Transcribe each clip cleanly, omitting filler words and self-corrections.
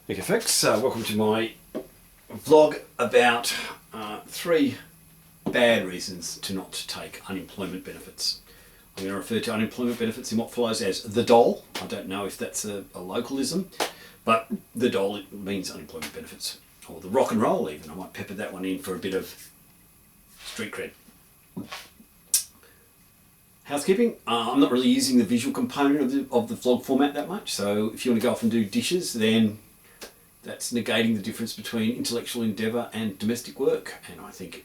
Okay folks, welcome to my vlog about 3 bad reasons to not take unemployment benefits. I'm going to refer to unemployment benefits in what follows as the dole. I don't know if that's a localism, but the dole means unemployment benefits. Or the rock and roll even. I might pepper that one in for a bit of street cred. Housekeeping. I'm not really using the visual component of the vlog format that much, so if you want to go off and do dishes, then that's negating the difference between intellectual endeavour and domestic work, and I think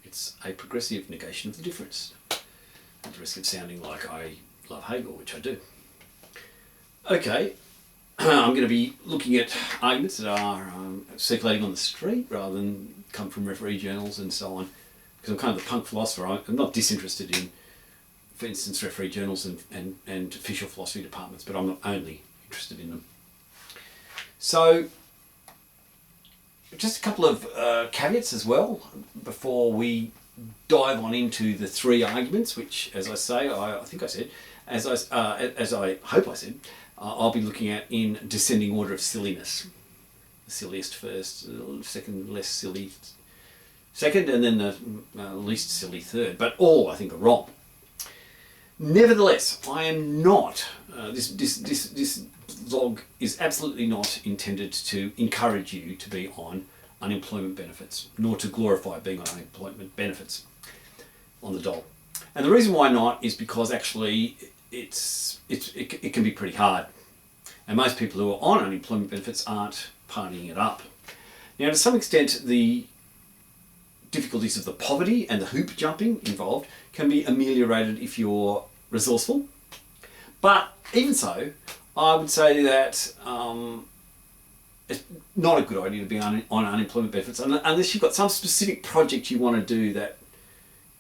it's a progressive negation of the difference, at the risk of sounding like I love Hegel, which I do. Okay, I'm going to be looking at arguments that are circulating on the street rather than come from referee journals and so on, because I'm kind of the punk philosopher. I'm not disinterested in, for instance, referee journals and official philosophy departments, but I'm not only interested in them. So, just a couple of caveats as well before we dive on into the 3 arguments, which, as I say, I think I said, as I hope I said, I'll be looking at in descending order of silliness. The silliest first, second less silly second, and then the least silly third. But all, I think, are wrong. Nevertheless, I am not. This vlog is absolutely not intended to encourage you to be on unemployment benefits, nor to glorify being on unemployment benefits on the dole. And the reason why not is because actually it can be pretty hard. And most people who are on unemployment benefits aren't partying it up. Now, to some extent, the difficulties of the poverty and the hoop jumping involved can be ameliorated if you're resourceful. But even so, I would say that it's not a good idea to be on unemployment benefits unless you've got some specific project you want to do that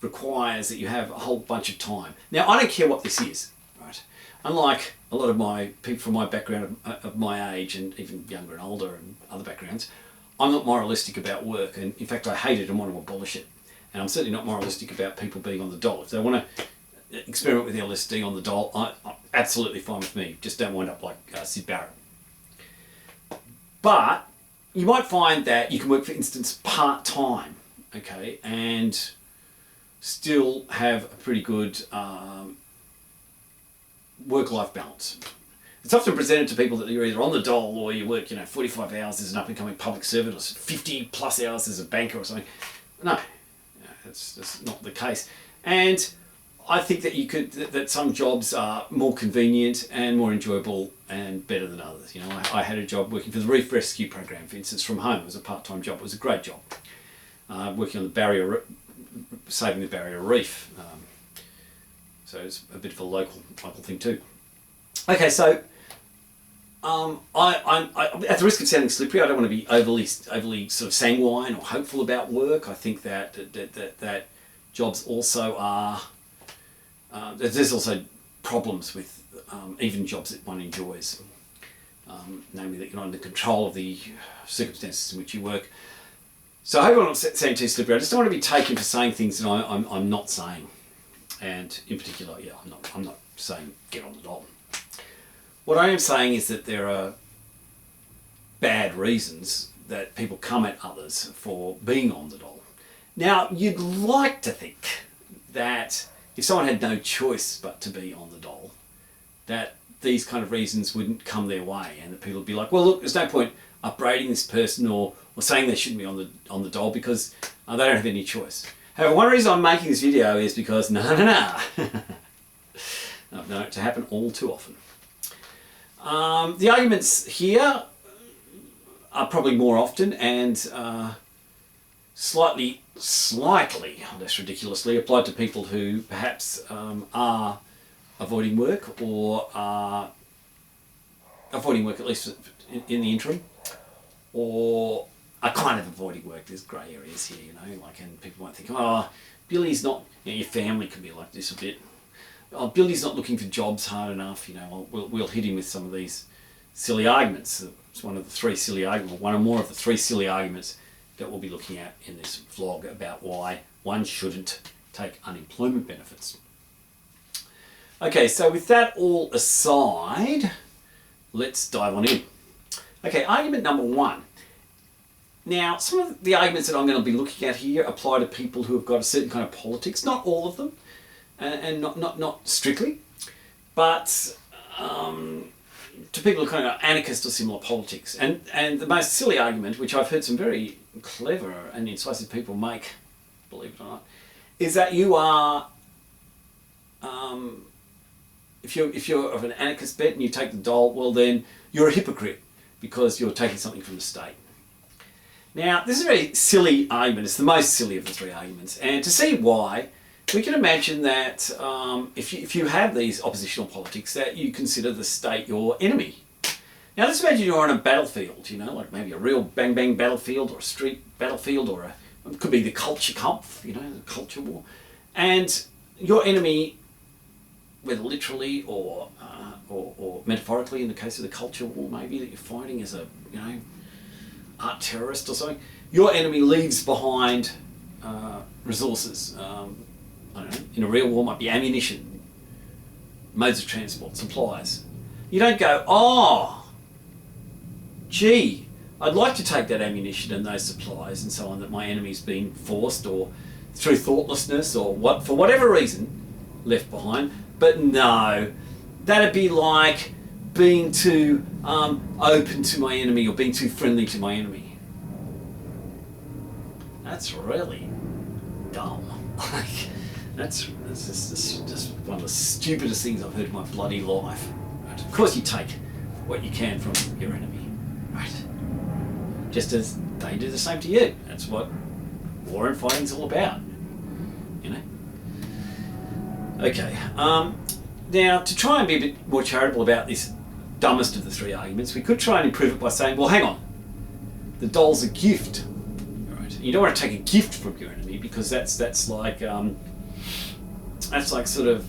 requires that you have a whole bunch of time. Now, I don't care what this is, right? Unlike a lot of my people from my background of my age and even younger and older and other backgrounds, I'm not moralistic about work, and in fact I hate it and want to abolish it. And I'm certainly not moralistic about people being on the dole. If they want to experiment with LSD on the dole, I'm absolutely fine with me. Just don't wind up like Sid Barrett. But you might find that you can work, for instance, part-time, okay, and still have a pretty good work-life balance. It's often presented to people that you're either on the dole or you work, 45 hours as an up-and-coming public servant or 50 plus hours as a banker or something. No, that's not the case. And I think that that some jobs are more convenient and more enjoyable and better than others. I had a job working for the Reef Rescue Program, for instance, from home. It was a part-time job. It was a great job. Working on saving the barrier reef. So it's a bit of a local thing too. Okay, so I'm at the risk of sounding slippery. I don't want to be overly sort of sanguine or hopeful about work. I think that jobs also are. There's also problems with even jobs that one enjoys, namely that you're not under control of the circumstances in which you work. So I hope I'm not saying too slippery. I just don't want to be taken for saying things that I'm not saying, and in particular, I'm not saying get on the dole. What I am saying is that there are bad reasons that people come at others for being on the dole. Now, you'd like to think that if someone had no choice but to be on the dole, that these kind of reasons wouldn't come their way, and that people would be like, well, look, there's no point upbraiding this person or saying they shouldn't be on the dole because they don't have any choice. However, one reason I'm making this video is because no. I've known it to happen all too often. The arguments here are probably more often and slightly less ridiculously applied to people who perhaps are avoiding work or are avoiding work at least in the interim, or are kind of avoiding work. There's grey areas here, and people might think, oh, Billy's not, your family can be like this a bit. Oh, Billy's not looking for jobs hard enough, we'll hit him with some of these silly arguments. It's one of the 3 silly arguments, one or more of the 3 silly arguments that we'll be looking at in this vlog about why one shouldn't take unemployment benefits. Okay, so with that all aside, let's dive on in. Okay, argument number one. Now, some of the arguments that I'm going to be looking at here apply to people who have got a certain kind of politics. Not all of them, and not strictly, but to people who kind of anarchist or similar politics. And the most silly argument, which I've heard some very clever and incisive people make, believe it or not, is that you are, if you're of an anarchist bent and you take the dole, well then you're a hypocrite because you're taking something from the state. Now, this is a very silly argument. It's the most silly of the three arguments. And to see why, we can imagine that if you have these oppositional politics, that you consider the state your enemy. Now, let's imagine you're on a battlefield, like maybe a real bang-bang battlefield or a street battlefield, or it could be the culture kampf, the culture war. And your enemy, whether literally or metaphorically, in the case of the culture war, maybe, that you're fighting as a, art terrorist or something, your enemy leaves behind resources. I don't know, in a real war might be ammunition, modes of transport, supplies. You don't go, oh, gee, I'd like to take that ammunition and those supplies and so on that my enemy's been forced or through thoughtlessness or for whatever reason left behind. But no, that'd be like being too open to my enemy or being too friendly to my enemy. That's really dumb. That's just one of the stupidest things I've heard in my bloody life. Right? Of course you take what you can from your enemy, right? Just as they do the same to you. That's what war and fighting's all about, Okay, now to try and be a bit more charitable about this dumbest of the three arguments, we could try and improve it by saying, well, hang on, the doll's a gift, right? You don't want to take a gift from your enemy because that's like sort of,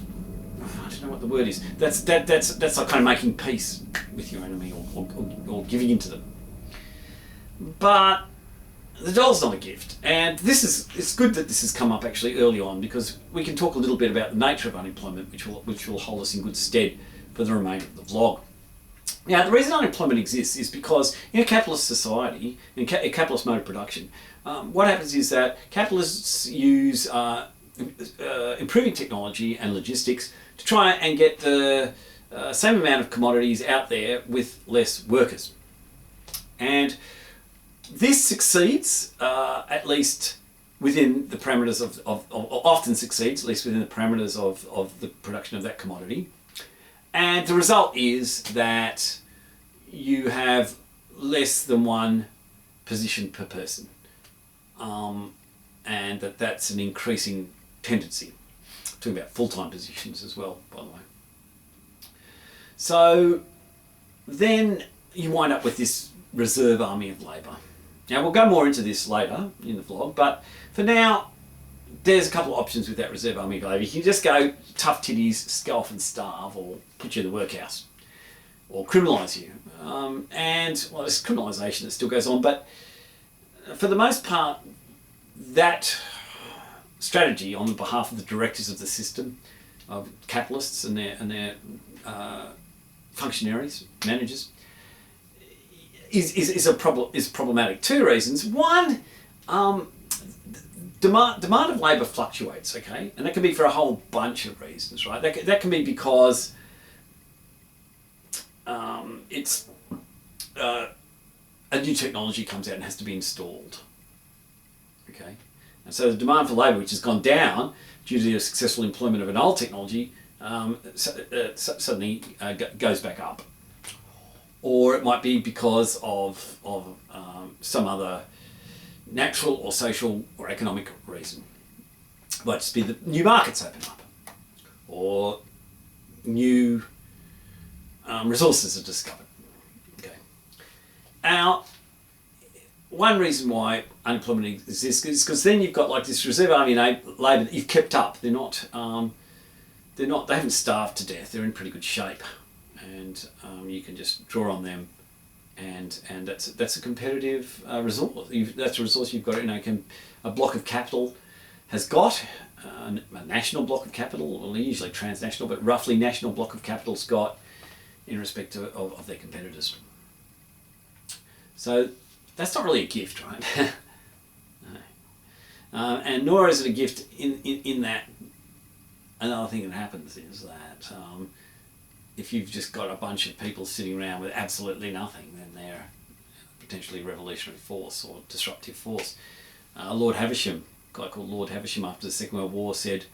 I don't know what the word is. That's like kind of making peace with your enemy or giving in to them. But the doll's not a gift, and it's good that this has come up actually early on, because we can talk a little bit about the nature of unemployment, which will hold us in good stead for the remainder of the vlog. Now, the reason unemployment exists is because in a capitalist society, in a capitalist mode of production, what happens is that capitalists use improving technology and logistics to try and get the same amount of commodities out there with less workers. And this succeeds, at least within the parameters of often succeeds, at least within the parameters of the production of that commodity. And the result is that you have less than one position per person. And that's an increasing tendency. Talking about full-time positions as well, by the way. So then you wind up with this reserve army of labour. Now, we'll go more into this later in the vlog, but for now, there's a couple of options with that reserve army of labour. You can just go tough titties, go off and starve, or put you in the workhouse, or criminalise you. And, well, there's criminalisation that still goes on, but for the most part, that strategy on behalf of the directors of the system, of capitalists and their functionaries, managers, is problematic. Two reasons. One, demand of labour fluctuates, okay, and that can be for a whole bunch of reasons, right? That can be because it's a new technology comes out and has to be installed, okay, and so the demand for labour, which has gone down due to the successful employment of an old technology, suddenly goes back up. Or it might be because of some other natural or social or economic reason. It might just be that new markets open up, or new resources are discovered. Okay. Now, one reason why unemployment exists is because then you've got like this reserve army labour that you've kept up. They haven't starved to death. They're in pretty good shape. And you can just draw on them, and that's a competitive resource. That's a resource you've got. A block of capital has got a national block of capital, or usually transnational, but roughly national block of capital's got in respect of their competitors. So that's not really a gift, right? No. And nor is it a gift in that another thing that happens is that if you've just got a bunch of people sitting around with absolutely nothing, then they're potentially a revolutionary force or disruptive force. Lord Havisham, a guy called Lord Havisham after the Second World War said,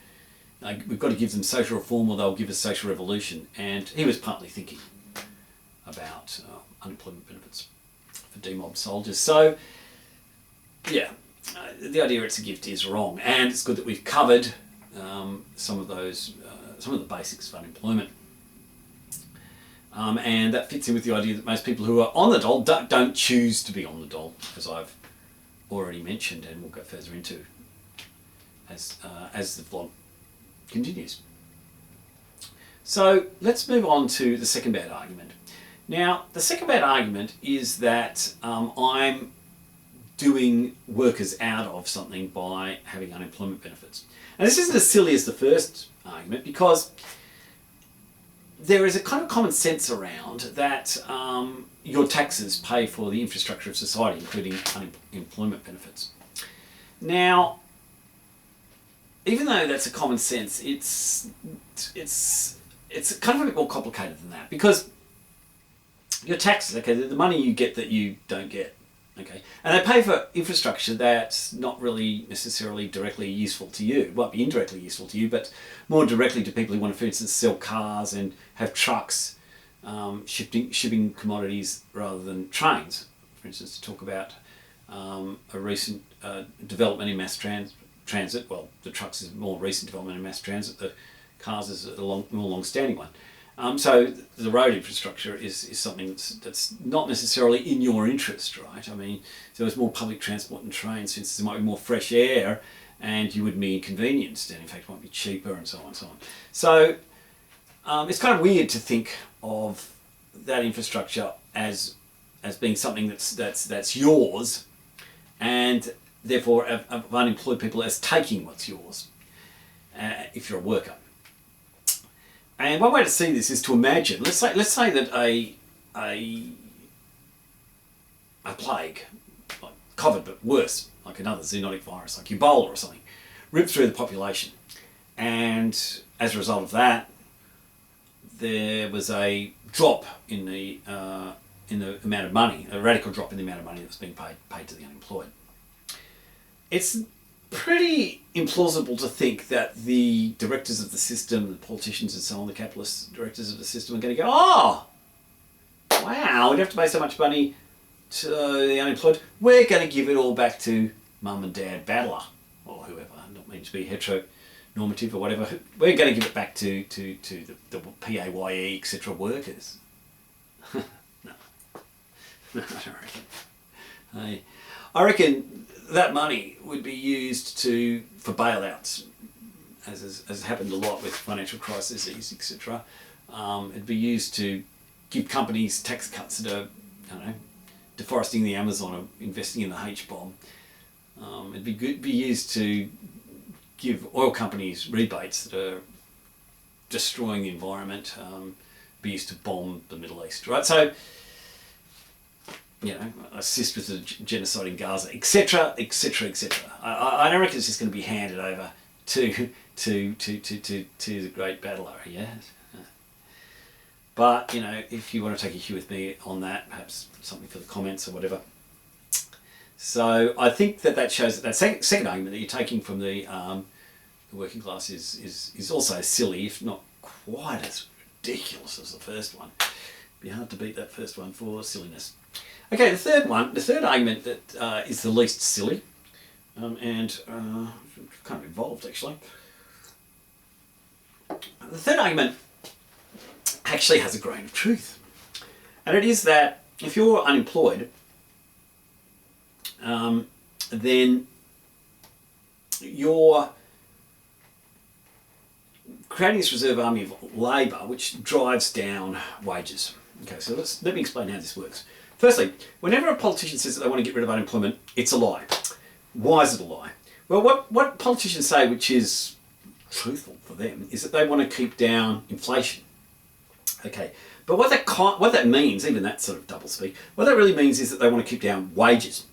we've got to give them social reform or they'll give us social revolution. And he was partly thinking about unemployment benefits for demobbed soldiers. So, yeah, the idea it's a gift is wrong. And it's good that we've covered some of the basics of unemployment. And that fits in with the idea that most people who are on the dole don't choose to be on the dole, as I've already mentioned, and we'll go further into as the vlog continues. So let's move on to the second bad argument. Now, the second bad argument is that I'm doing workers out of something by having unemployment benefits. And this isn't as silly as the first argument, because there is a kind of common sense around that your taxes pay for the infrastructure of society, including unemployment benefits. Now, even though that's a common sense, it's kind of a bit more complicated than that, because your taxes, okay, the money you get that you don't get, okay, and they pay for infrastructure that's not really necessarily directly useful to you. It might be indirectly useful to you, but more directly to people who want to, for instance, sell cars and have trucks shipping commodities rather than trains. For instance, to talk about a recent development in mass transit. Well, the trucks is a more recent development in mass transit. The cars is a more long-standing one. So the road infrastructure is something that's not necessarily in your interest, right? I mean, if there was more public transport and trains, since there might be more fresh air and you wouldn't be inconvenienced, and in fact it might be cheaper and so on and so on. So it's kind of weird to think of that infrastructure as being something that's yours, and therefore of unemployed people as taking what's yours if you're a worker. And one way to see this is to imagine, let's say that a plague, like COVID but worse, like another zoonotic virus, like Ebola or something, ripped through the population, and as a result of that, there was a drop in the amount of money, a radical drop in the amount of money that was being paid to the unemployed. It's pretty implausible to think that the directors of the system, the politicians and so on, the capitalist directors of the system are going to go, oh, wow, we'd have to pay so much money to the unemployed, we're going to give it all back to mum and dad battler, or whoever, not mean to be heteronormative or whatever, we're going to give it back to the PAYE, etc. workers. No, I don't reckon. I reckon that money would be used for bailouts, as has happened a lot with financial crises, etc. It'd be used to give companies tax cuts that are, I don't know, deforesting the Amazon or investing in the H-bomb. It'd be used to give oil companies rebates that are destroying the environment. Be used to bomb the Middle East, right? So, you know, assist with the genocide in Gaza, etc., etc., etc. I don't reckon it's just going to be handed over to the great battler, yeah. But you know, if you want to take issue with me on that, perhaps something for the comments or whatever. So I think that shows that second argument that you're taking from the working class is also silly, if not quite as ridiculous as the first one. It'd be hard to beat that first one for silliness. Okay, the third argument that is the least silly, and kind of involved actually. The third argument actually has a grain of truth, and it is that if you're unemployed, then you're creating this reserve army of labour which drives down wages. Okay, so let me explain how this works. Firstly, whenever a politician says that they want to get rid of unemployment, it's a lie. Why is it a lie? Well, what politicians say, which is truthful for them, is that they want to keep down inflation. Okay, but what that means, even that sort of double speak, what that really means is that they want to keep down wages.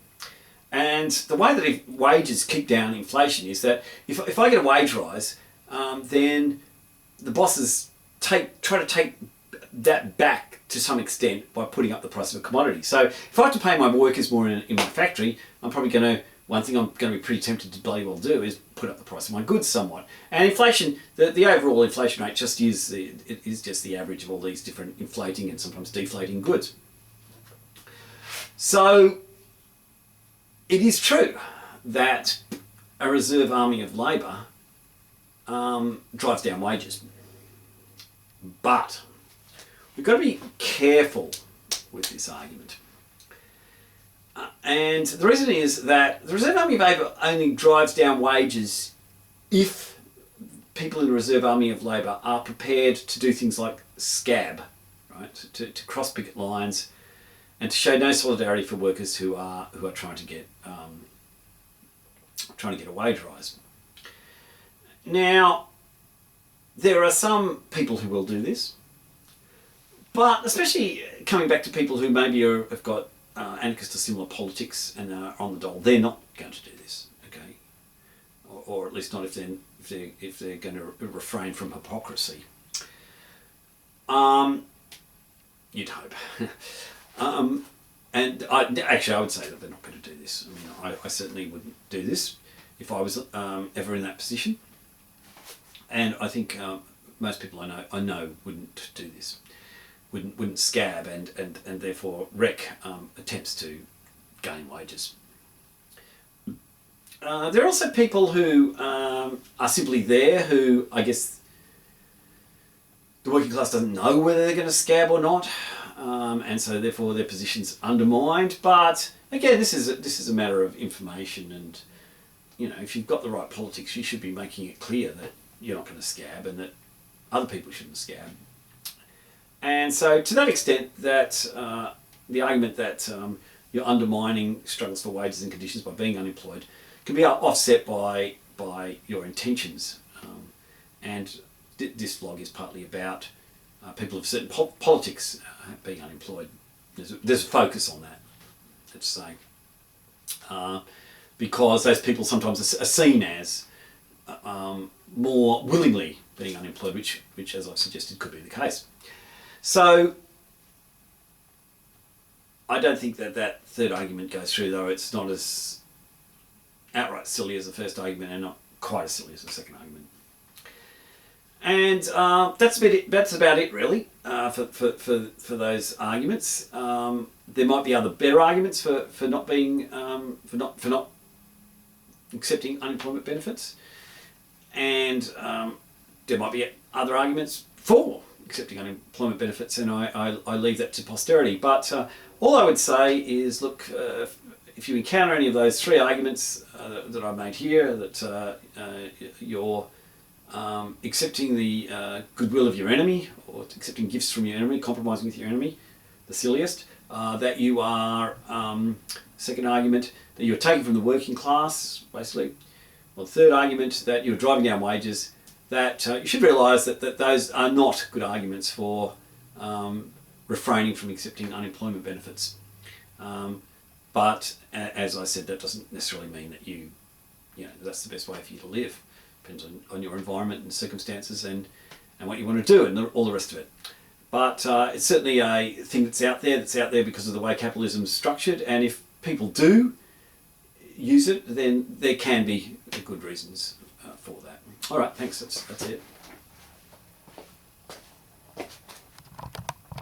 And the way that wages keep down inflation is that if I get a wage rise, then the bosses try to take that back to some extent by putting up the price of a commodity. So if I have to pay my workers more in my factory, one thing I'm going to be pretty tempted to bloody well do is put up the price of my goods somewhat. And inflation, the overall inflation rate just is just the average of all these different inflating and sometimes deflating goods. So it is true that a reserve army of labour drives down wages. But we've got to be careful with this argument. And the reason is that the Reserve Army of Labour only drives down wages if people in the Reserve Army of Labour are prepared to do things like scab, right? To cross picket lines and to show no solidarity for workers who are trying to get a wage rise. Now, there are some people who will do this, but especially coming back to people who maybe have got anarchist or similar politics and are on the dole, they're not going to do this, okay? Or at least not if they're going to refrain from hypocrisy. You'd hope. And I would say that they're not going to do this. I mean, I certainly wouldn't do this if I was ever in that position. And I think most people I know wouldn't do this. Wouldn't scab and therefore wreck attempts to gain wages. There are also people who are simply there who, I guess, the working class doesn't know whether they're going to scab or not, and so therefore their position's undermined. But again, this is a matter of information, and if you've got the right politics, you should be making it clear that you're not going to scab and that other people shouldn't scab. And so to that extent, that the argument that you're undermining struggles for wages and conditions by being unemployed can be offset by your intentions. And this vlog is partly about people of certain politics being unemployed. There's a focus on that, let's say. Because those people sometimes are seen as more willingly being unemployed, which as I've suggested could be the case. So I don't think that third argument goes through, though it's not as outright silly as the first argument and not quite as silly as the second argument. And that's about it really for those arguments. There might be other better arguments for not being for not accepting unemployment benefits, and there might be other arguments for accepting unemployment benefits, and I leave that to posterity. But all I would say is, look, if you encounter any of those three arguments that I made here, that you're accepting the goodwill of your enemy, or accepting gifts from your enemy, compromising with your enemy, the silliest, that you are, second argument, that you're taking from the working class, basically. Well, the third argument, that you're driving down wages, that you should realise that those are not good arguments for refraining from accepting unemployment benefits. But as I said, that doesn't necessarily mean that you know that's the best way for you to live. Depends on your environment and circumstances and what you want to do and all the rest of it. But it's certainly a thing that's out there because of the way capitalism is structured, and if people do use it, then there can be good reasons for that. All right, thanks. That's it.